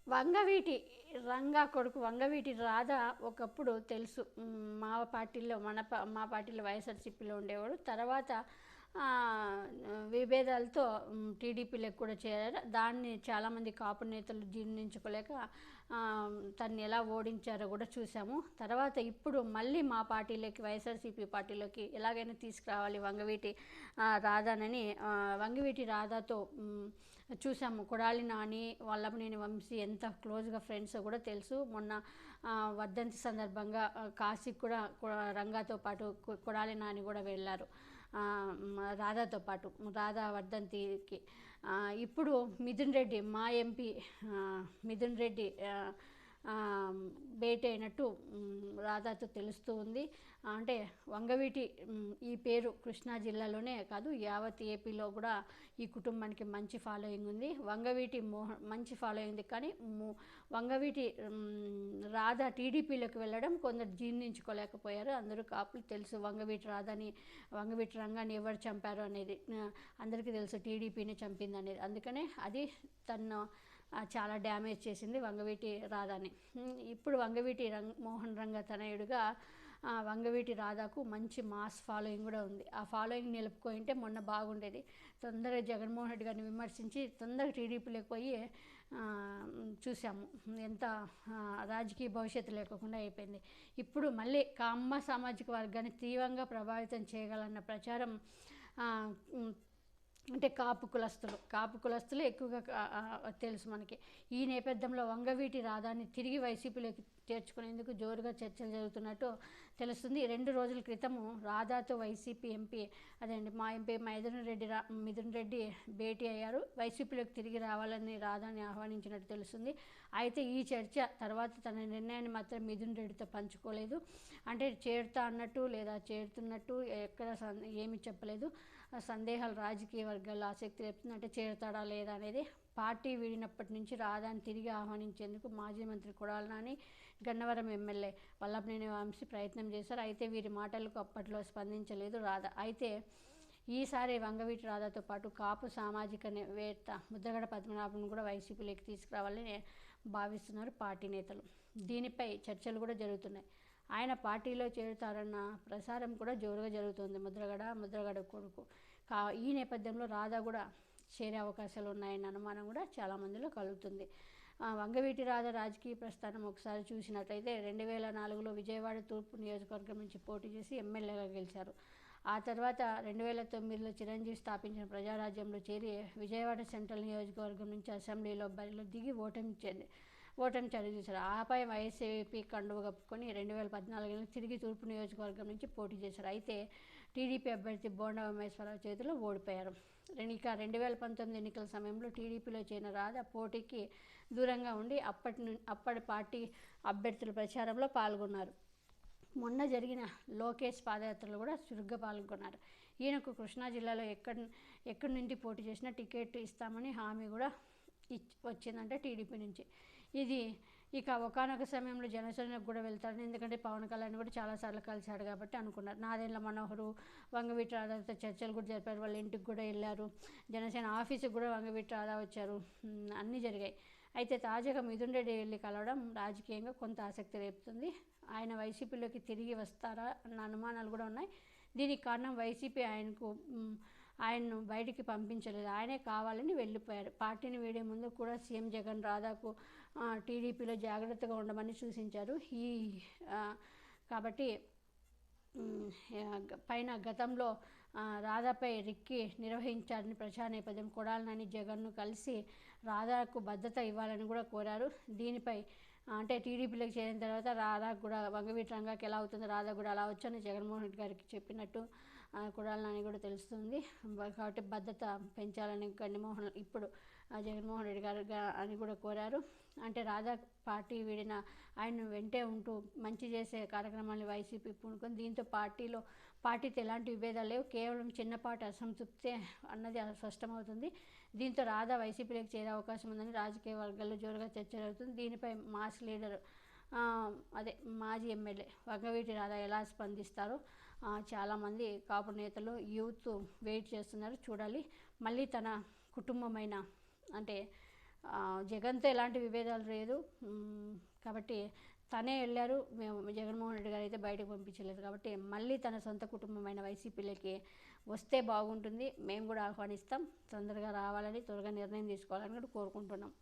వంగవీటి రంగా కొడుకు వంగవీటి రాధ ఒకప్పుడు తెలుసు. మా పార్టీలో మా పార్టీలో వైఎస్ఆర్సీపీలో ఉండేవాడు. తర్వాత విభేదాలతో టీడీపీలోకి కూడా చేరారు. దాన్ని చాలామంది కాపు నేతలు జీర్ణించుకోలేక తన్ని ఎలా ఓడించారో కూడా చూసాము. తర్వాత ఇప్పుడు మళ్ళీ మా పార్టీలోకి వైఎస్ఆర్సీపీ పార్టీలోకి ఎలాగైనా తీసుకురావాలి వంగవీటి రాధానని వంగవీటి రాధాతో చూసాము. కొడాలి నాని, వల్లభనేని వంశీ ఎంత క్లోజ్గా ఫ్రెండ్స్ కూడా తెలుసు. మొన్న వర్ధంతి సందర్భంగా కాశీకి కూడా రంగాతో పాటు కొడాలి నాని కూడా వెళ్ళారు రాధాతో పాటు, రాధా వర్ధంతికి. ఇప్పుడు మిథున్ రెడ్డి, మా ఎంపీ మిథున్ రెడ్డి భేటీ అయినట్టు రాధాతో తెలుస్తూ ఉంది. అంటే వంగవీటి ఈ పేరు కృష్ణా జిల్లాలోనే కాదు, యావత్ ఏపీలో కూడా ఈ కుటుంబానికి మంచి ఫాలోయింగ్ ఉంది. వంగవీటి మంచి ఫాలోయింగ్ ఉంది. కానీ వంగవీటి రాధా టీడీపీలోకి వెళ్ళడం కొందరు జీర్ణించుకోలేకపోయారు. అందరూ కాపులు తెలుసు వంగవీటి రాధాని, వంగవీటి రంగాన్ని ఎవరు చంపారు అనేది అందరికీ తెలుసు, టీడీపీని చంపింది అనేది. అందుకనే అది తను చాలా డ్యామేజ్ చేసింది వంగవీటి రాధాని. ఇప్పుడు వంగవీటి మోహన్ రంగ తనయుడుగా వంగవీటి రాధాకు మంచి మాస్ ఫాలోయింగ్ కూడా ఉంది. ఆ ఫాలోయింగ్ నిలుపుకుంటే మొన్న బాగుండేది. తొందరగా జగన్మోహన్ రెడ్డి గారిని విమర్శించి తొందరగా టీడీపీలోకి పోయి చూసాము ఎంత రాజకీయ భవిష్యత్తు లేకుండా అయిపోయింది. ఇప్పుడు మళ్ళీ కమ్మ సామాజిక వర్గాన్ని తీవ్రంగా ప్రభావితం చేయగలన్న ప్రచారం, అంటే కాపు కులస్తులు ఎక్కువగా తెలుసు మనకి. ఈ నేపథ్యంలో వంగవీటి రాధాని తిరిగి వైసీపీలోకి చేర్చుకునేందుకు జోరుగా చర్చలు జరుగుతున్నట్టు తెలుస్తుంది. 2 రోజుల క్రితము రాధాతో వైసీపీ ఎంపీ మా ఎంపీ మిథున్ రెడ్డి భేటీ అయ్యారు. వైసీపీలోకి తిరిగి రావాలని రాధాని ఆహ్వానించినట్టు తెలుస్తుంది. అయితే ఈ చర్చ తర్వాత తన నిర్ణయాన్ని మాత్రం మిథున్ రెడ్డితో పంచుకోలేదు. అంటే చేరుతా అన్నట్టు లేదా చేరుతున్నట్టు ఎక్కడ ఏమీ చెప్పలేదు. సందేహాలు రాజకీయ వర్గాల్లో ఆసక్తి రేపుతుంది. అంటే చేరుతాడా లేదా అనేది. పార్టీ వీడినప్పటి నుంచి రాధాని తిరిగి ఆహ్వానించేందుకు మాజీ మంత్రి కొడాలి నాని, గన్నవరం ఎమ్మెల్యే వల్లభనేని వంశీ ప్రయత్నం చేశారు. అయితే వీరి మాటలకు అప్పట్లో స్పందించలేదు రాధ. అయితే ఈసారి వంగవీటి రాధాతో పాటు కాపు సామాజికవేత్త ముద్రగడ పద్మనాభం కూడా వైసీపీలోకి తీసుకురావాలని భావిస్తున్నారు పార్టీ నేతలు. దీనిపై చర్చలు కూడా జరుగుతున్నాయి. ఆయన పార్టీలో చేరుతారన్న ప్రసారం కూడా జోరుగా జరుగుతుంది. ముద్రగడ కొడుకు ఈ నేపథ్యంలో రాధా కూడా చేరే అవకాశాలు ఉన్నాయన్న అనుమానం కూడా చాలామందిలో కలుగుతుంది. వంగవీటి రాధా రాజకీయ ప్రస్థానం ఒకసారి చూసినట్లయితే 2004లో విజయవాడ తూర్పు నియోజకవర్గం నుంచి పోటీ చేసి ఎమ్మెల్యేగా గెలిచారు. ఆ తర్వాత 2009లో చిరంజీవి స్థాపించిన ప్రజారాజ్యంలో చేరి విజయవాడ సెంట్రల్ నియోజకవర్గం నుంచి అసెంబ్లీలో బరిలో దిగి ఓటమి చవిచూశారు. ఆపై వైసీపీ కండువ కప్పుకొని 2014లో తిరిగి తూర్పు నియోజకవర్గం నుంచి పోటీ చేశారు. అయితే టీడీపీ అభ్యర్థి బోండా ఉమేశ్వరరావు చేతిలో ఓడిపోయారు. ఇక 2019 ఎన్నికల సమయంలో టీడీపీలో చేరిన రాధా పోటీకి దూరంగా ఉండి అప్పటి పార్టీ అభ్యర్థుల ప్రచారంలో పాల్గొన్నారు. మొన్న జరిగిన లోకేష్ పాదయాత్రలో కూడా చురుగ్గా పాల్గొన్నారు. ఈయనకు కృష్ణా జిల్లాలో ఎక్కడి నుండి పోటీ చేసినా టికెట్ ఇస్తామని హామీ కూడా వచ్చిందంటే టీడీపీ నుంచి. ఇది ఇక ఒకానొక సమయంలో జనసేనకు కూడా వెళ్తారని, ఎందుకంటే పవన్ కళ్యాణ్ కూడా చాలాసార్లు కలిశాడు కాబట్టి అనుకున్నారు. నాదెండ్ల మనోహరు వంగవీటి రాధాతో చర్చలు కూడా జరిపారు. వాళ్ళ ఇంటికి కూడా వెళ్ళారు. జనసేన ఆఫీసుకు కూడా వంగవీటి రాధా వచ్చారు. అన్నీ జరిగాయి. అయితే తాజాగా మిథున్ రెడ్డి వెళ్ళి కలవడం రాజకీయంగా కొంత ఆసక్తి రేపుతుంది. ఆయన వైసీపీలోకి తిరిగి వస్తారా అన్న అనుమానాలు కూడా ఉన్నాయి. దీనికి కారణం వైసీపీ ఆయన్ను బయటికి పంపించలేదు. ఆయనే కావాలని వెళ్ళిపోయారు. పార్టీని వీడే ముందు కూడా సీఎం జగన్ రాధాకు టీడీపీలో జాగ్రత్తగా ఉండమని సూచించారు. కాబట్టి గతంలో రాధాపై రిక్కి నిర్వహించారని ప్రచార నేపథ్యం. కొడాలి నాని జగన్ను కలిసి రాధాకు భద్రత ఇవ్వాలని కూడా కోరారు. దీనిపై అంటే టీడీపీలోకి చేరిన తర్వాత రాధాకు కూడా వంగవీటి రంగాకి ఎలా అవుతుందో రాధా కూడా అలా వచ్చని జగన్మోహన్ రెడ్డి గారికి చెప్పినట్టు కొడాలి నాని కూడా తెలుస్తుంది. కాబట్టి భద్రత పెంచాలని ఇప్పుడు జగన్మోహన్ రెడ్డి గారు అని కూడా కోరారు. అంటే రాధా పార్టీ వీడిన ఆయన వెంటే ఉంటూ మంచి చేసే కార్యక్రమాన్ని వైసీపీ పూనుకొని, దీంతో పార్టీతో ఎలాంటి విభేదాలు లేవు, కేవలం చిన్నపాటి అసంతృప్తే అన్నది స్పష్టమవుతుంది. దీంతో రాధా వైసీపీలోకి చేరే అవకాశం ఉందని రాజకీయ వర్గాల్లో జోరుగా చర్చ జరుగుతుంది. దీనిపై మాస్ లీడర్ మాజీ ఎమ్మెల్యే వంగవీటి రాధా ఎలా స్పందిస్తారో చాలామంది కాపు నేతలు, యూత్ వెయిట్ చేస్తున్నారు. చూడాలి. మళ్ళీ తన కుటుంబమైన అంటే జగన్తో ఎలాంటి విభేదాలు లేదు. కాబట్టి తనే వెళ్ళారు. మేము జగన్మోహన్ రెడ్డి గారు అయితే బయటకు పంపించలేదు. కాబట్టి మళ్ళీ తన సొంత కుటుంబమైన వైసీపీలోకి వస్తే బాగుంటుంది. మేము కూడా ఆహ్వానిస్తాం. తొందరగా రావాలని, త్వరగా నిర్ణయం తీసుకోవాలని కూడా కోరుకుంటున్నాం.